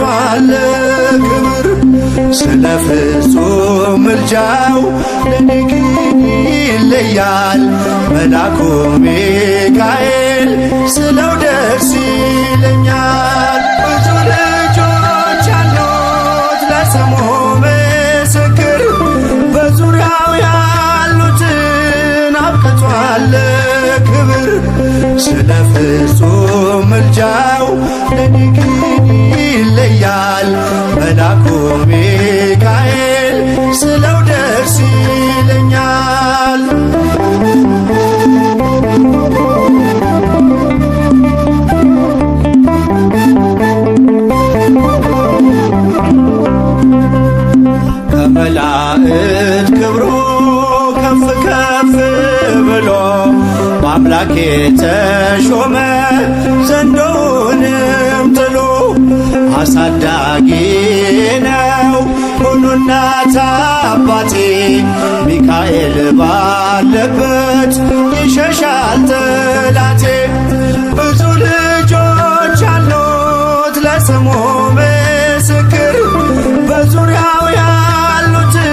አብቅቷል ክብር ስለ ፍጹም ምልጃው ለኔ ግን ይለያል መልአኩ ሚካኤል ስለው ደስ ይለኛል። ብዙ ልጆች አሉት ለስሙ ምስክር በዙሪያው ያሉትን አብቅቷል ክብር ስለ ፍጹም ምልጃው ለኔ ግን ይለያል መልአኩ ሚካኤል ስለው ደስ ይለኛል። ከመላእክት ክብሩ ከፍ ከፍ ብሎ በአምላክ የተሾመ ዘንዶውንም ጥሎ አሳዳጊ ነው ሁሉ እናት አባቴ ሚካኤል ባለበት ይሸሻል ጠላቴ። ብዙ ልጆች አሉት ለስሙ ምስክር በዙሪያው ያሉትን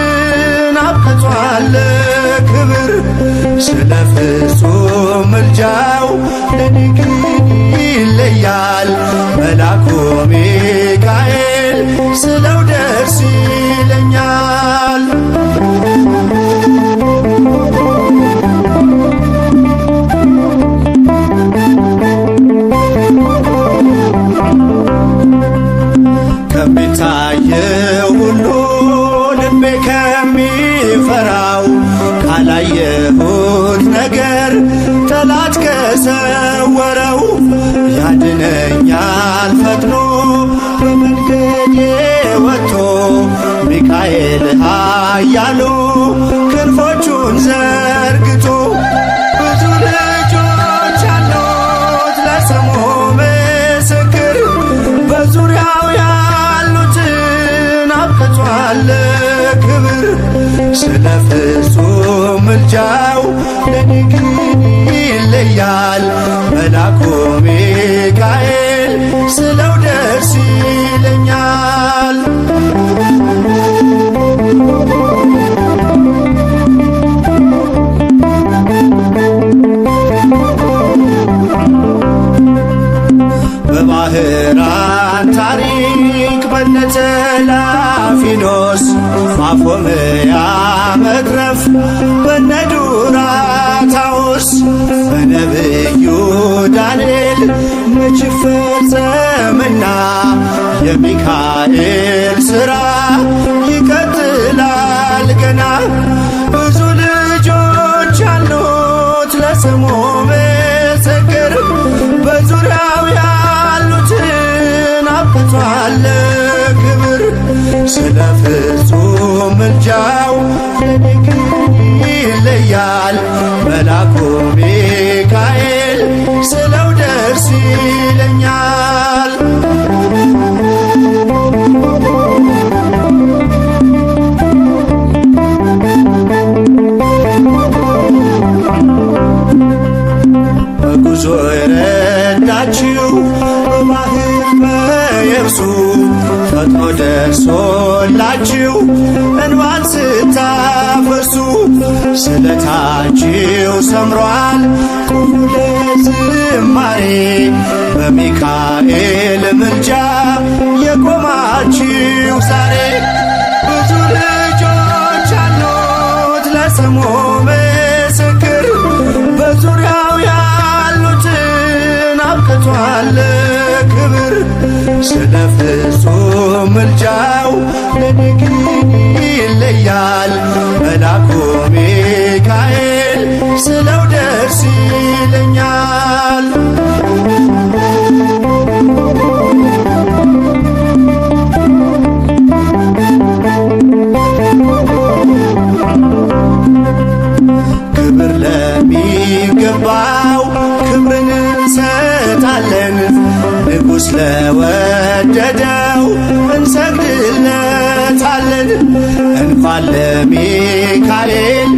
አብቅቷል ክብር ስለ ፍጹም ምልጃው ለኔ ግን ይለያል መልአኩ ሚካኤል ስለው ደስ ይለኛል። ከሚታየው ሁሉ ልቤ ከሚፈራው ካላየሁት ነገር ጠላት ከሰወረው ያድነኛል ፈጥኖ በመንገዴ ወጥቶ ሚካኤል ኃያሉ ክንፎቹን ዘርግቶ። ብዙ ልጆች አሉት ለስሙ ምስክር በዙሪያው ያሉትን አብቅቷል ክብር ስለ ፍጹም ምልጃው ለኔ ግን ይለያል መልአኩ ሚካኤል ስለው ደስ ይለኛል። በባህራን ታሪክ በነተላፊኖስ ማፎምያ መግረፍ በነዱራታውስ በነብዩ ዳንኤል መች ፈጸምና የሚካኤል ሥራ ይቀጥላል ገና። ብዙ ልጆች አሉት ለስሙ ምስክር በዙሪያው ያሉትን አብቅቷል ክብር ስለ ፍጹም ምልጃው ለኔ ግን ይለያል መልአኩ ሚካኤል ስለው ደስ ይለኛል። በጉዞ የረዳችው በባህር በየብሱ ፈጥኖ ደርሶላችሁ እንባን ስታፈሱ ስለታችሁ ሰምሯል ቁሙ ለዝማሬ በሚካኤል ምልጃ የቆማችሁ ዛሬ። ብዙ ልጆች አሉት ለስሙ ምስክር በዙሪያው ያሉትን አብቅቷል ክብር ስለ ፍጹም ምልጃው ለኔ ግን ይለያል መልአኩ ሚካኤል ስለው ደስ ይለኛል። ክብር ለሚገባው ክብርን እንሰጣለን ንጉሥ ለወደደው እንሰግድለታለን። እንኳን ለሚካኤል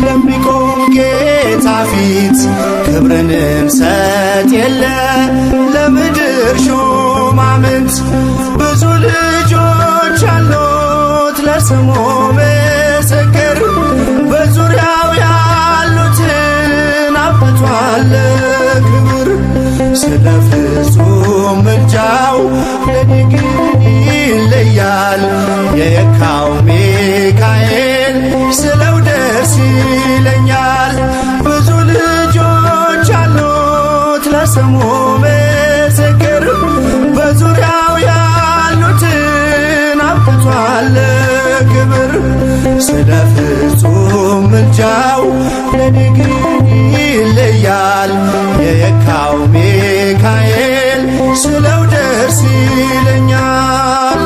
ለሚቆም ጌታ ፊት ክብርን እንሰጥ የለ ለምድር ሹማምንት መሳፍንት ብዙ ልጆች አሉት ለስሙ ምስክር በዙሪያው ያሉትን አብቅቷል ክብር። ስለ ፍጹም ምልጃው ለኔ ግን ይለያል የካው ሚካኤል ስለው ደስ ይለኛል። ብዙ ልጆች አሉት ለስሙ ምስክር በዙሪያው ያሉትን አብቅቷል ክብር። ስለ ፍጹም ምልጃው ለኔ ግን ይለያል የካው ሚካኤል ስለው ደስ ይለኛል።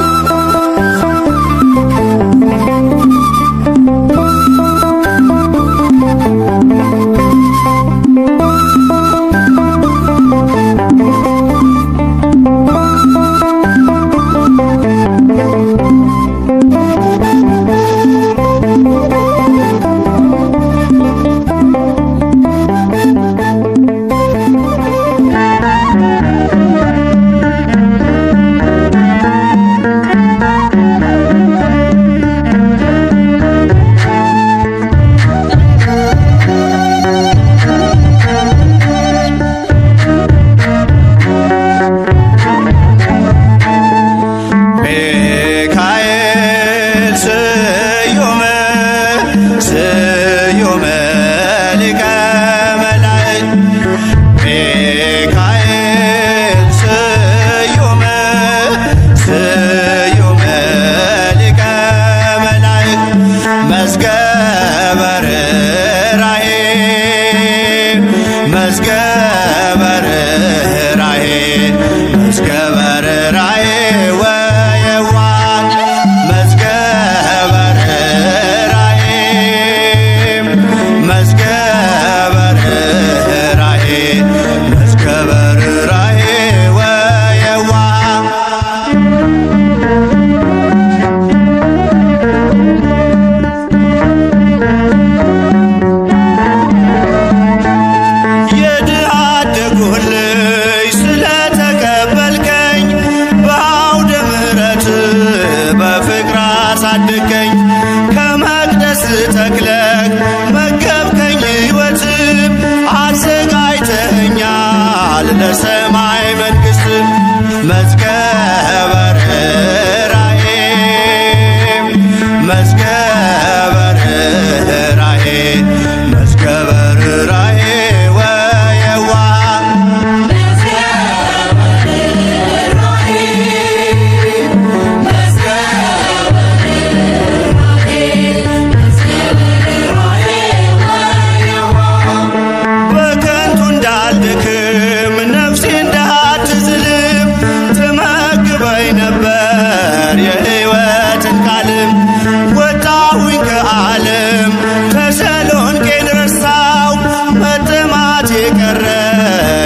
ለሰማይ መንግሥት መዝገበ ርኅራኄ መዝገበ ርኅራኄ መዝገበ ርኅራኄ ወየዋህ በከንቱ እንዳልደክም ነፍሴ እንዳትዝልም ትመግበኝ ነበር የሕይወትን ቃልም። ወጣሁኝ ከዓለም ተሰሎንቄን ረሳው መጠማት የቀረ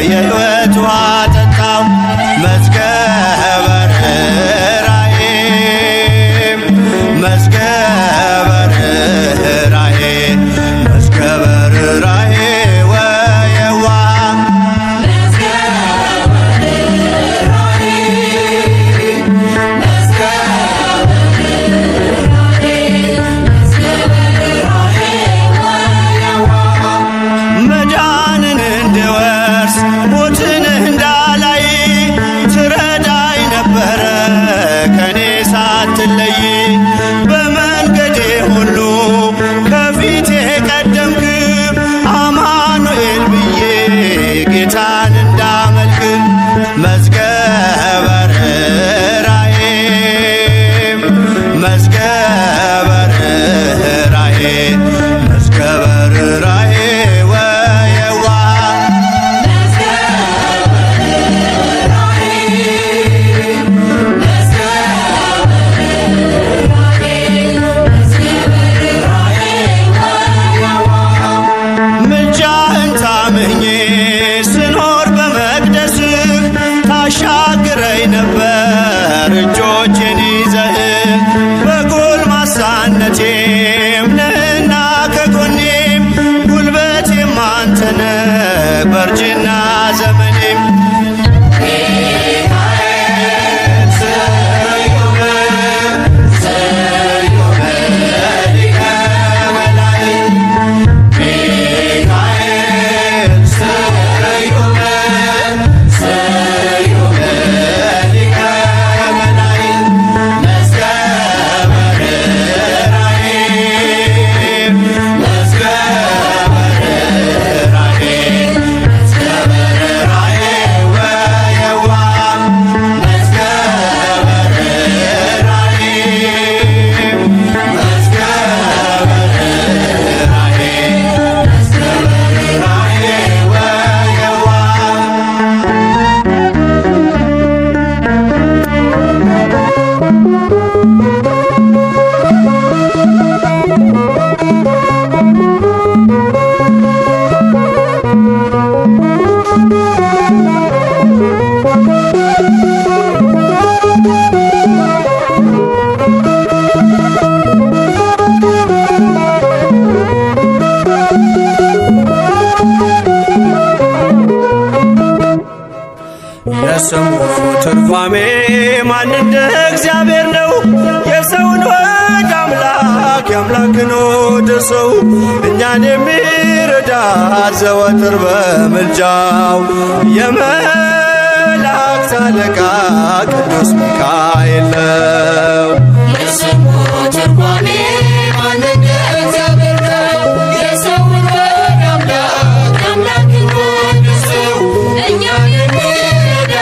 የሕይወት ውሃ ጠጣው። መዝገበ ርኅራኄ መዝገበ ርኅራኄ መዝገበ ርኅራኄ መዳንን እንድወርስ ሞትን እንዳላይ ትርጓሜ ማን እንደ እግዚአብሔር ነው? የሰውን ወደ አምላክ የአምላክን ወደ ሰው እኛን የሚረዳ ዘወትር በምልጃው የመላእክት አለቃ ቅዱስ ሚካኤል ነው። የስሙ ትርጓሜ ማን እንደ እግዚአብሔር ነው? የሰውን ወደ አምላክ የአምላክን ወደ ሰው እኛን የሚረዳ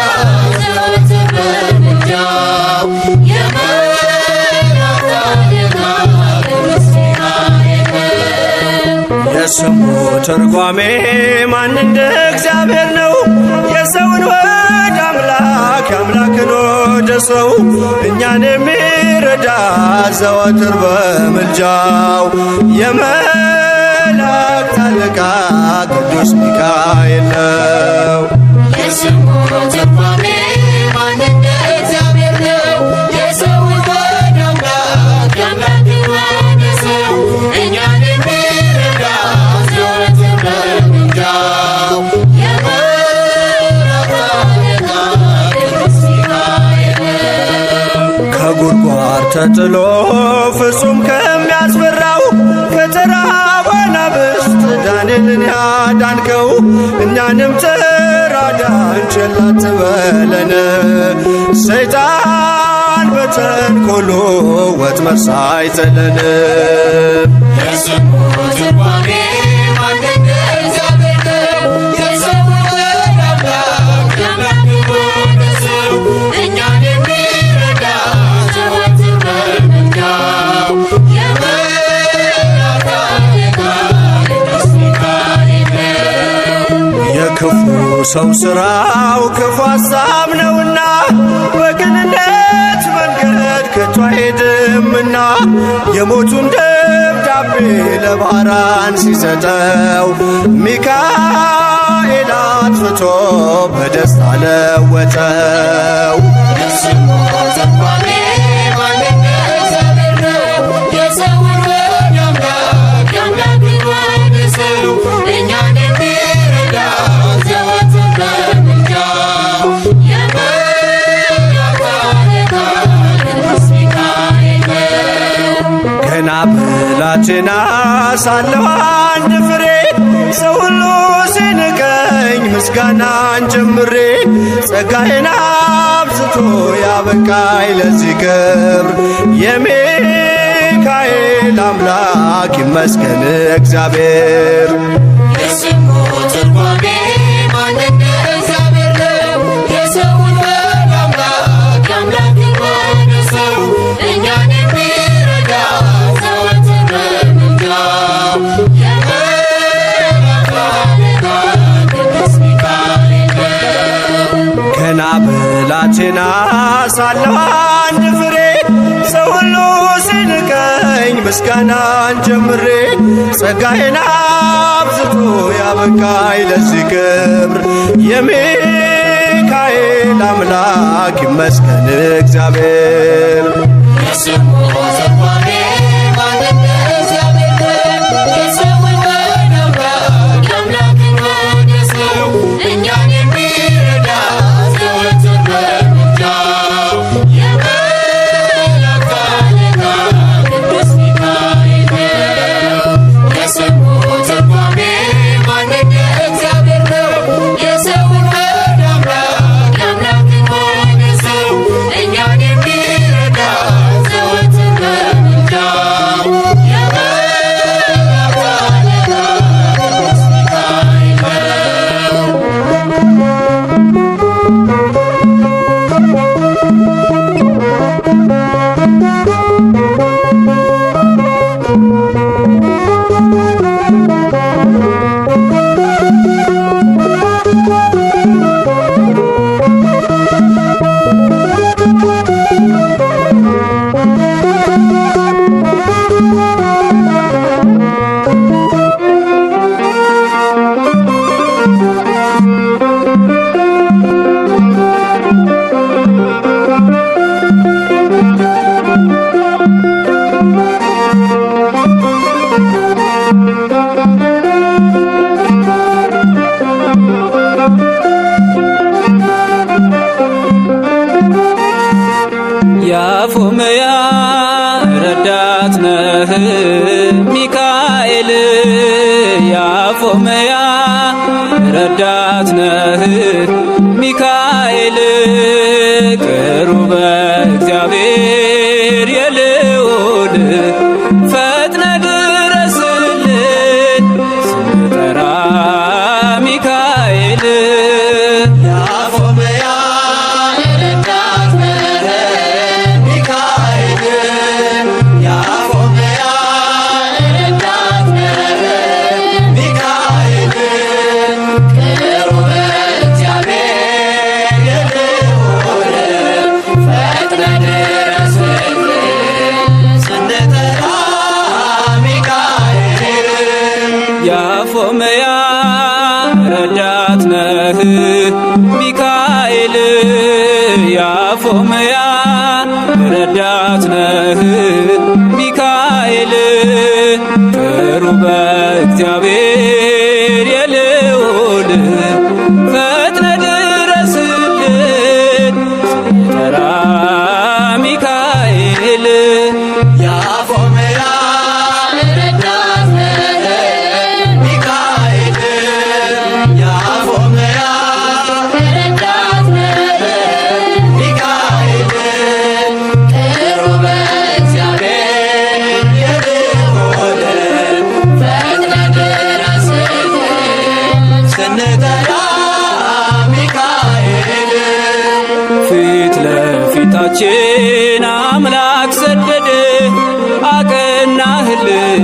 ዘወትር በምልጃው የመላእክት አለቃ ቅዱስ ሚካኤል ነው። የስሙ ትርጓሜ ማን እንደ እግዚአብሔር ነው? የሰውን ወደ አምላክ የአምላክን ወደ ሰው እኛን የሚረዳ ዘወትር በምልጃው የመላእክት አለቃ ቅዱስ ሚካኤል ነው። የስሙ ትርጓሜ ማን እንደ እግዚአብሔር ነው? የሰውን ወደ አምላክ የአምላክን ወደ ሰው እኛን የሚረዳ ዘወትር በምልጃው የመላእክት አለቃ ቅዱስ ሚካኤል ነው። ከጉድጓድ ተጥሎ ፍጹም ከሚያስፈራው ከተራበ አናብስት ዳንኤልን ያዳንከው እኛንም ተራዳን ቸል አትበለን። ሰይጣን በተንኰሉ ወጥመድ ሳይጥለን የስሙ ትርጓሜ ማን እንደ እግዚአብሔር ነው? የሰውን ወደ አምላክ የአምላክን ወደ ሰው እኛን የሚረዳ ዘወትር በምልጃው የመላእክት አለቃ ቅዱስ ሚካኤል ነው። የክፉ ሰው ሥራው ክፉ ሐሳብ ነውና በቅንነት መንገድ ከቶ አይሄድምና የሞቱን ደብዳቤ ለባህራን ሲሰጠው ሚካኤል አጥፍቶ በደስታ ለወጠው። የስሙ ትርጓሜ ማን እንደ እግዚአብሔር ነው? የሰውን ወደ አምላክ የአምላክን ወደ ሰው እኛን የሚረዳ ዘወትር በምልጃው የመላእክት አለቃ ቅዱስ ሚካኤል ነው። ገና ብላቴና ሳለሁ አንድ ፍሬ ሰው ሁሉ ሲንቀኝ ምስጋናን ጀምሬ ጸጋዬን አብዝቶ ያበቃኝ ለዚህ ክብር የሚካኤል አምላክ ይመስገን እግዚአብሔር። የስሙ ትርጓሜ ማን እንደ እግዚአብሔር ነው? የሰውን ወደ አምላክ የአምላክን ወደ ሰው እኛን የሚረዳ ዘወትር በምልጃው የመላእክት አለቃ ቅዱስ ሚካኤል ነው። ገና ብላቴና ሳለሁ አንድ ፍሬ ሰው ሁሉ ሲንቀኝ ምስጋናን ጀምሬ ጸጋዬን አብዝቶ ያበቃኝ ለዚህ ክብር የሚካኤል አምላክ ይመስገን እግዚአብሔር። የስሙ ትርጓሜ ማን እንደ እግዚአብሔር ነው? የሰውን ወደ አምላክ የአምላክን ወደ ሰው እኛን የሚረዳ ዘወትር በምልጃው የመላእክት አለቃ ቅዱስ ሚካኤል ነው። የስሙ ትርጓሜ ማን እንደ እግዚአብሔር ነው? የሰውን ወደ አምላክ የአምላክን ወደ ሰው እኛን የሚረዳ ዘወትር ያፎምያ ረዳት ነህ ሚካኤል ቅሩበ እግዚአብሔር የልዑል ፈጥነ ድረስልን ስንጠራ ሚካኤል ያፎምያ ረዳት ነህ ሚካኤል ያፎምያ ረዳት ነህ ሚካኤል ቅሩበ እግዚአብሔር የልዑል ፈጥነ ድረስልን ስንጠራ ሚካኤል ፊት ለፊታችን አምላክ ሰደደ አቀናህልን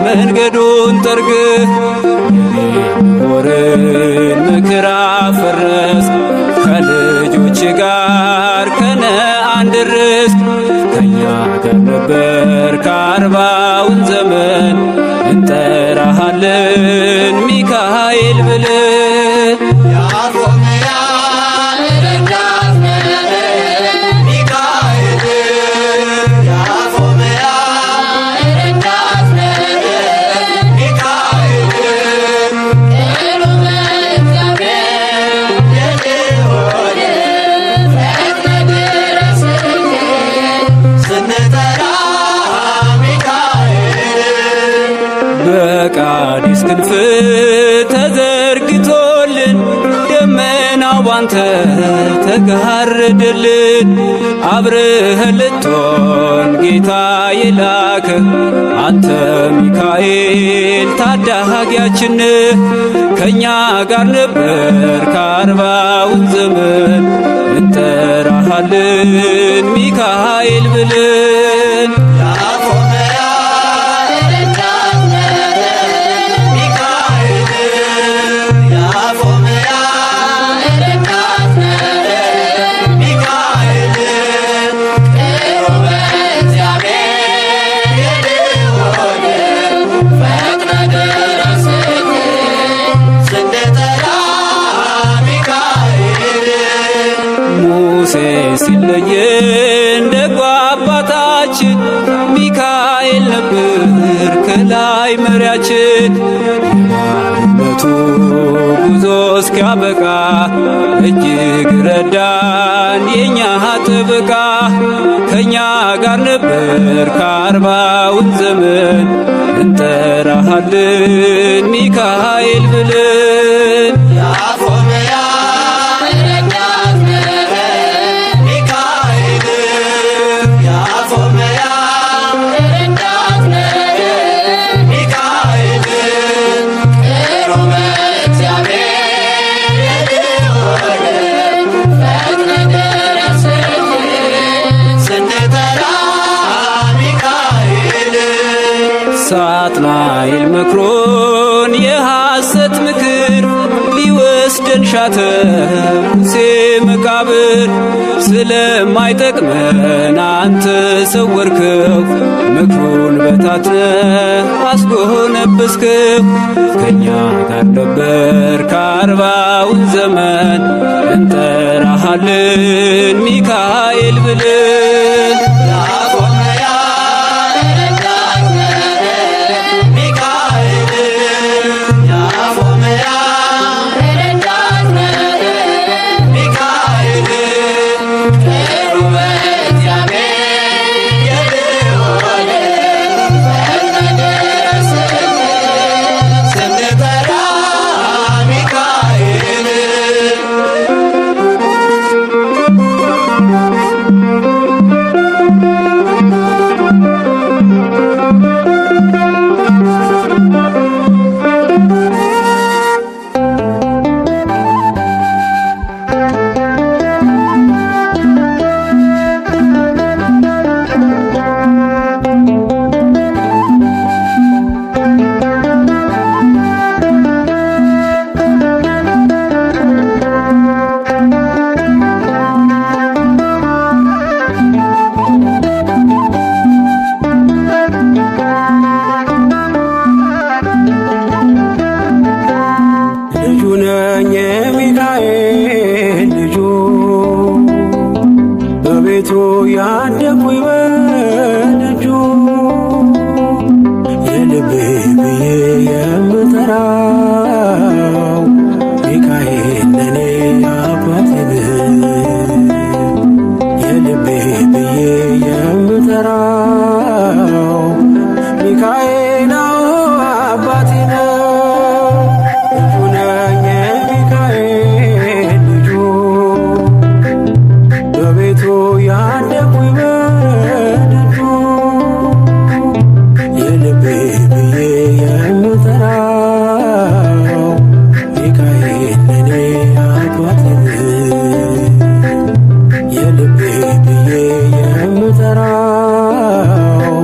መንገዱን ጠርግህ የሆርን ምክር አፈረስ ከልጆች ጋር ከነዓን ደረስክ ከእኛ ጋር ነበር ከአርባውን ዘመን እንጠራሃለን ሚካኤል ብለን ያፎምያ ረዳት ነህ ሚካኤል ያፎምያ ረዳት ነህ ሚካኤል ቅሩበ እግዚአብሔር የልዑል ፈጥነ ድረስልን ስንጠራ ሚካኤል በቃዲስ ክንፍ ተዘርግቶልን ደመናው ባንተ ተጋረደልን አብረኸን ልትሆን ጌታ የላከ አንተ ሚካኤል ታዳጊያችን ከእኛ ጋር ነበር ከአርባውን ዘመን እንጠራሃለን ሚካኤል ብለን ያፎምያ ረዳት ነህ ሚካኤል ያፎምያ ረዳት ነህ ሚካኤል ቅሩበ እግዚአብሔር የልዑል ፈጥነ ድረስልን ስንጠራ ሚካኤል ሙሴ ሲለየን ደጓ አባታችን ሚካኤል ነበር ከላይ መሪያችን የባርነቱ ጉዞ እስኪያበቃ እጅግ ረዳን የእኛ ጥበቃ ከእኛ ጋር ነበር ከአርባውን ዘመን እንጠራሃለን ሚካኤል ብለን ያፎምያ ረዳት ነህ ሚካኤል ያፎምያ ረዳት ነህ ሚካኤል ቅሩበ እግዚአብሔር የልዑል ፈጥነ ድረስልን ስንጠራ ሚካኤል ሳጥናኤል መክሮን የሐሰት ምክር ሊወስደን ሻተ ሙሴ መቃብር ስለማይጠቅመን አንተ ሰወርከው ምክሩን በታትነ አስጎነበስከው ከእኛ ጋር ነበር ከአርባውን ዘመን እንጠራሃለን ሚካኤል ብለን ያፎምያ ረዳት ነህ ሚካኤል ያፎምያ ረዳት ነህ ሚካኤል ቅሩበ እግዚአብሔር የልዑል ፈጥነ ድረስልን ስንጠራ ሚካኤል በቤቱ ያደኩኝ በደጁ የልቤ ብዬ የምጠራው ሚካኤል ለኔ አባቴ የልቤ ብዬ የምጠራው ሚካኤል አባቴ ነው። ልጁ ነኝ የሚካኤል ልጁ በቤቱ ያደኩኝ በደጁ የልቤ ብዬ የምጠራው ሚካኤል ለኔ አባቴ የልቤ ብዬ የምጠራው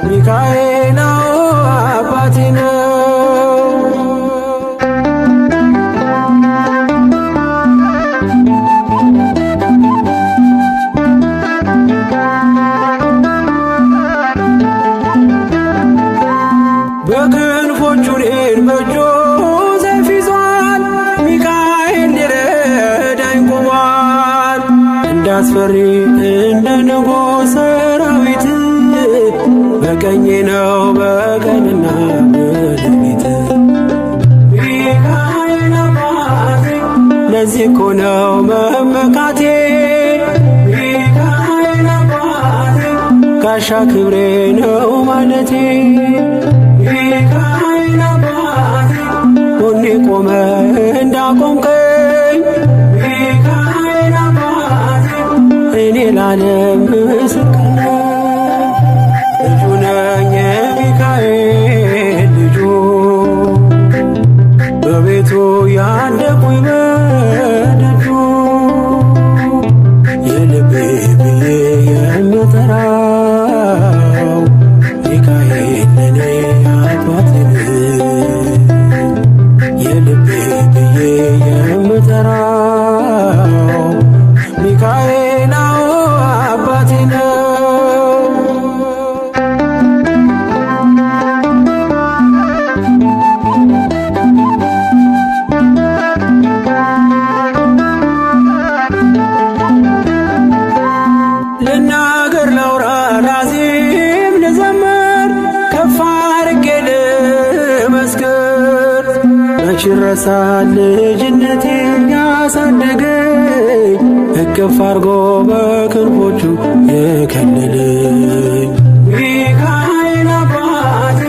ሚካኤል አባቴ ነው። በክንፎቹ እኔን በእጁ ሰይፍ ይዟል። ሚካኤል ሊረዳኝ ቆሟል። እንዳስፈሪ እንደ ንጉሥ ሰራዊት በቀኜ ነው በቀንና በሌሊት። ሚካኤል አባቴ ለዚህ እኮ ነው መመካቴ። ሚካኤል አባቴ ጋሻ ክብሬ ነው ማለቴ። ሚካኤል አባቴ ጎኔ ቆመ እንዳቆምከኝ። ሚካኤል አባቴ እኔ ላለም ምስክር ነኝ። ልጁ ነኝ የሚካኤል ልጁ በቤቱ ያደኩኝ በደጁ የልቤ ብዬ የምጠራው ሚካኤል ለኔ አባቴ የልቤ ብዬ የምጠራው ሚካኤል አባቴ ነው። ልናገር ላውራ ላዜም ልዘምር ከፍ አድርጌ ልመስክር። መች ይረሳል ልጅነቴን ያሳደገኝ እቅፍ አርጎ በክንፎቹ የከለለኝ። ሚካኤል አባቴ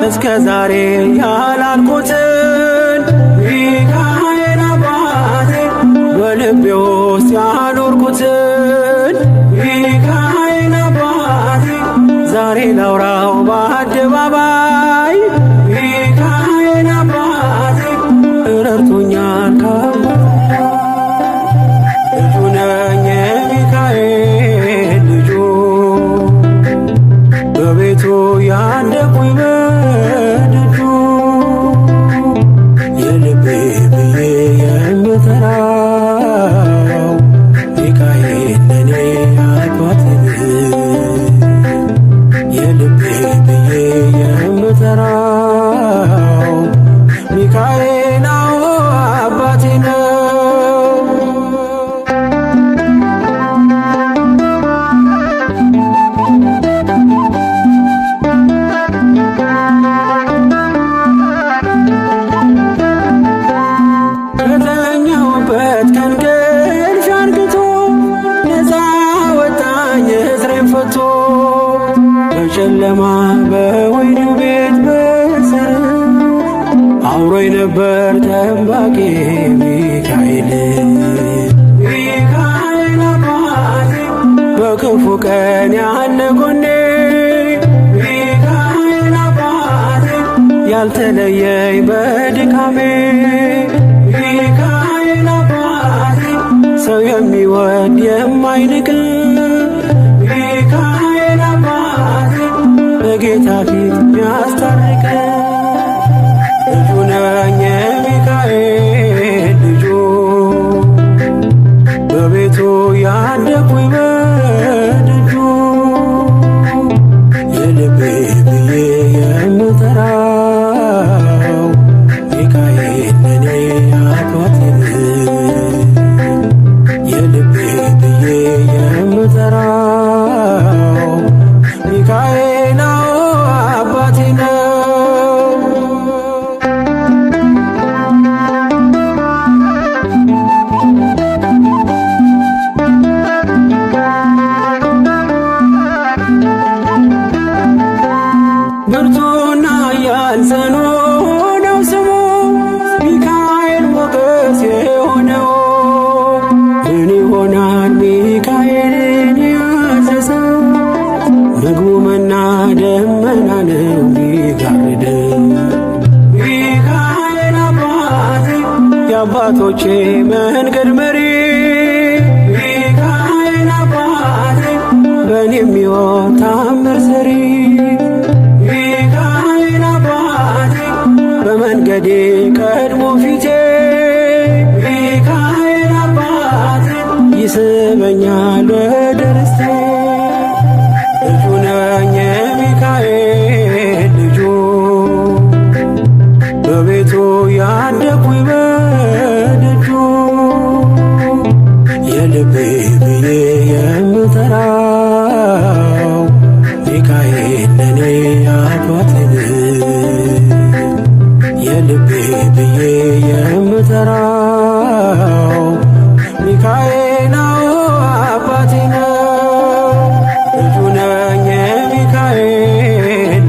እስከ ዛሬ ያላልኩትን ሚካኤል አባቴ በልቤ ውስጥ ያኖርኩትን ሚካኤል አባቴ ዛሬ ላውራው በአደባባይ። ሚካኤል አባቴ ረድቶኛል ካባቴ። ልጁ ነኝ የሚካኤል ልጁ በቤቱ ያደኩኝ በደጁ የልቤ ብዬ የምጠራው ሚካኤል ለኔ አባቴ የልቤ ብዬ የምጠራው ሚካኤል አባቴ ነው። ከተኛሁበት ከእንቅልፌ አንቅቶ ነፃ ወጣኝ እስሬን ፈቶ። በጨለማ በወህኒው ቤት በእስር አብሮኝ ነበር ጠባቂ ሚካኤል። ሚካኤል አባቴ በክፉ ቀን ያለ ጎኔ። ሚካኤል አባቴ ያልተለየኝ በድካሜ። ሚካኤል አባቴ ሰው የሚወድ የማይንቅ ሚካኤል አባቴ በጌታ ፊት የሚያስታርቅ ልጁ ነኝ የሚካኤል ልጁ በቤቱ ያደኩኝ በደጁ የልቤ ብዬ የምጠራው ሚካኤል ለኔ አባቴ የልቤ ብዬ የምጠራው የአባቶቼ መንገድ መሪ ሚካኤል አባቴ በእኔም ሕይወት ታምር ሰሪ ሚካኤል አባቴ በመንገዴ ቀድሞ ፊቴ ሚካኤል አባቴ ይስበኛል ወደ ርስቴ ልጁ ነኝ የሚካኤል ልጁ በቤቱ ያደኩኝ በደጁ የልቤ ብዬ የምጠራው ሚካኤል ለኔ አባቴ የልቤ ብዬ የምጠራው ሚካኤል አባቴ ነው። ልጁ ነኝ የሚካኤል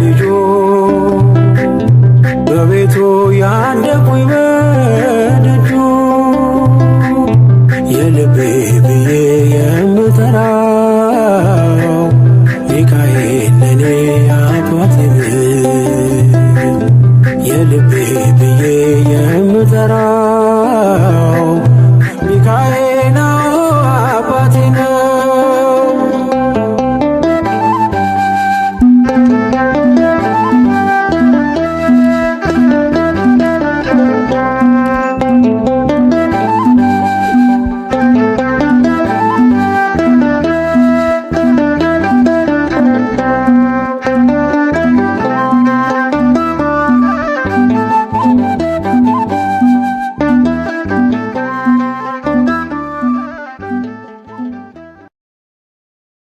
ልጁ በቤቱ ያደኩኝ በደጁ የልቤ ብዬ የምጠራው